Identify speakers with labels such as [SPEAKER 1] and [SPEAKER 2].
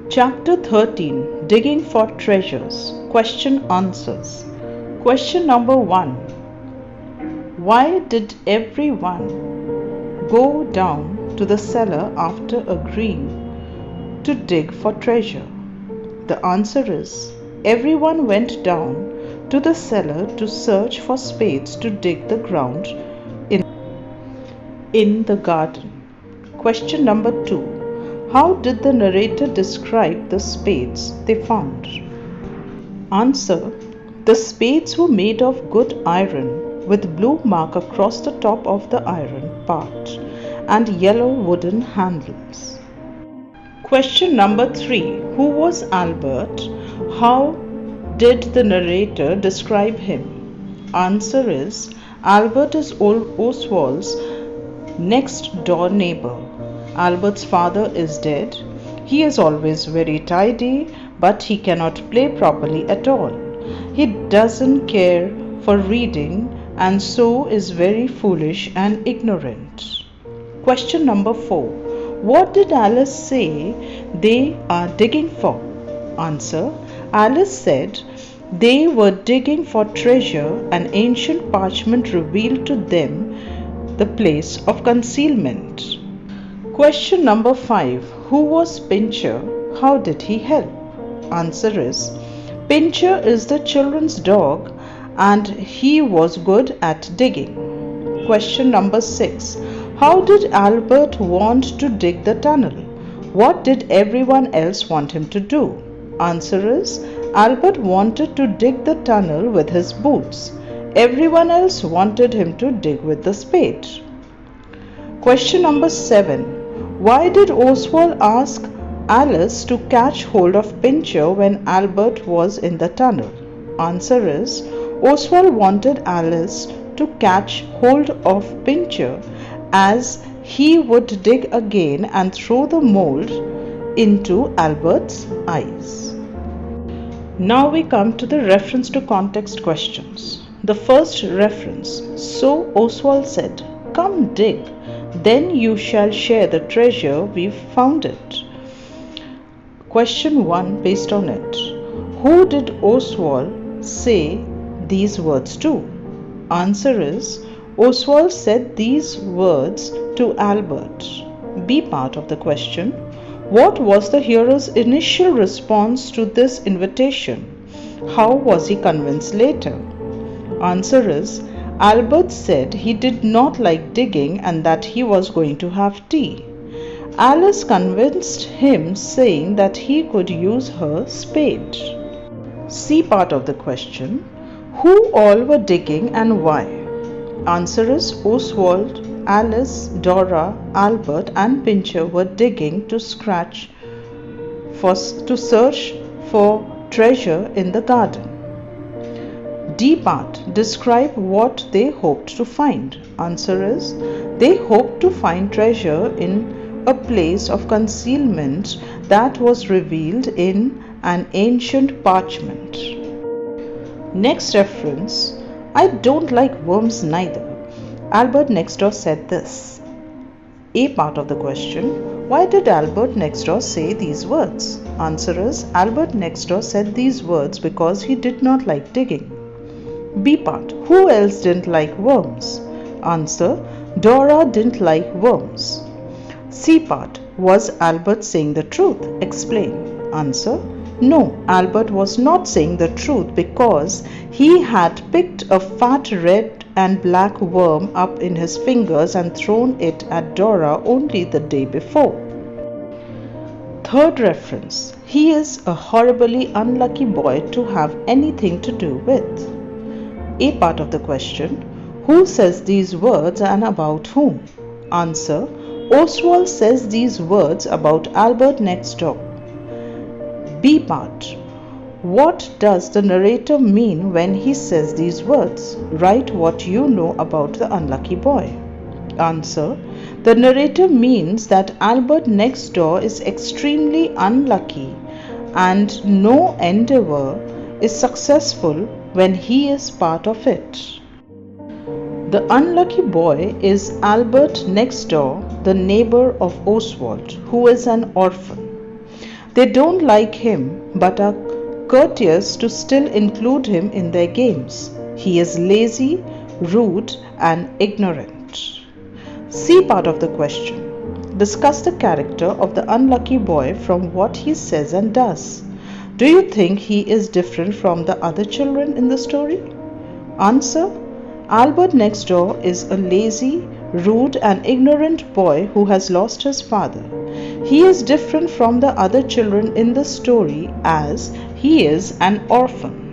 [SPEAKER 1] Chapter 13, Digging for Treasures. Question Answers. Question number 1. Why did everyone go down to the cellar after agreeing to dig for treasure? The answer is, everyone went down to the cellar to search for spades to dig the ground in the garden. Question number 2. How did the narrator describe the spades they found? Answer. The spades were made of good iron with blue mark across the top of the iron part and yellow wooden handles. Question number 3. Who was Albert? How did the narrator describe him? Answer is, Albert is Oswald's next door neighbor. Albert's father is dead. He is always very tidy, but he cannot play properly at all. He doesn't care for reading and so is very foolish and ignorant. Question number 4. What did Alice say they are digging for? Answer. Alice said they were digging for treasure, and ancient parchment revealed to them the place of concealment. Question number 5. Who was Pincher? How did he help? Answer is, Pincher is the children's dog and he was good at digging. Question number 6. How did Albert want to dig the tunnel? What did everyone else want him to do? Answer is, Albert wanted to dig the tunnel with his boots. Everyone else wanted him to dig with the spade. Question number 7. Why did Oswald ask Alice to catch hold of Pincher when Albert was in the tunnel? Answer is, Oswald wanted Alice to catch hold of Pincher as he would dig again and throw the mold into Albert's eyes. Now we come to the reference to context questions. The first reference, so Oswald said, "Come dig, then you shall share the treasure we've found it." Question 1 based on it. Who did Oswald say these words to? Answer is, Oswald said these words to Albert. B part of the question. What was the hearer's initial response to this invitation? How was he convinced later? Answer is, Albert said he did not like digging and that he was going to have tea. Alice convinced him, saying that he could use her spade. C part of the question. Who all were digging and why? Answer is, Oswald, Alice, Dora, Albert and Pincher were digging to search for treasure in the garden. D part. Describe what they hoped to find. Answer is, they hoped to find treasure in a place of concealment that was revealed in an ancient parchment. Next reference. I don't like worms neither. Albert next door said this. A part of the question. Why did Albert next door say these words? Answer is, Albert next door said these words because he did not like digging. B part. Who else didn't like worms? Answer. Dora didn't like worms. C part. Was Albert saying the truth? Explain. Answer. No, Albert was not saying the truth because he had picked a fat red and black worm up in his fingers and thrown it at Dora only the day before. Third reference. He is a horribly unlucky boy to have anything to do with. A part of the question. Who says these words and about whom? Answer. Oswald says these words about Albert next door. B part. What does the narrator mean when he says these words? Write what you know about the unlucky boy. Answer. The narrator means that Albert next door is extremely unlucky and no endeavor is successful when he is part of it. The unlucky boy is Albert next door, the neighbor of Oswald, who is an orphan. They don't like him but are courteous to still include him in their games. He is lazy, rude, and ignorant. C part of the question. Discuss the character of the unlucky boy from what he says and does. Do you think he is different from the other children in the story? Answer. Albert next door is a lazy, rude, and ignorant boy who has lost his father. He is different from the other children in the story as he is an orphan.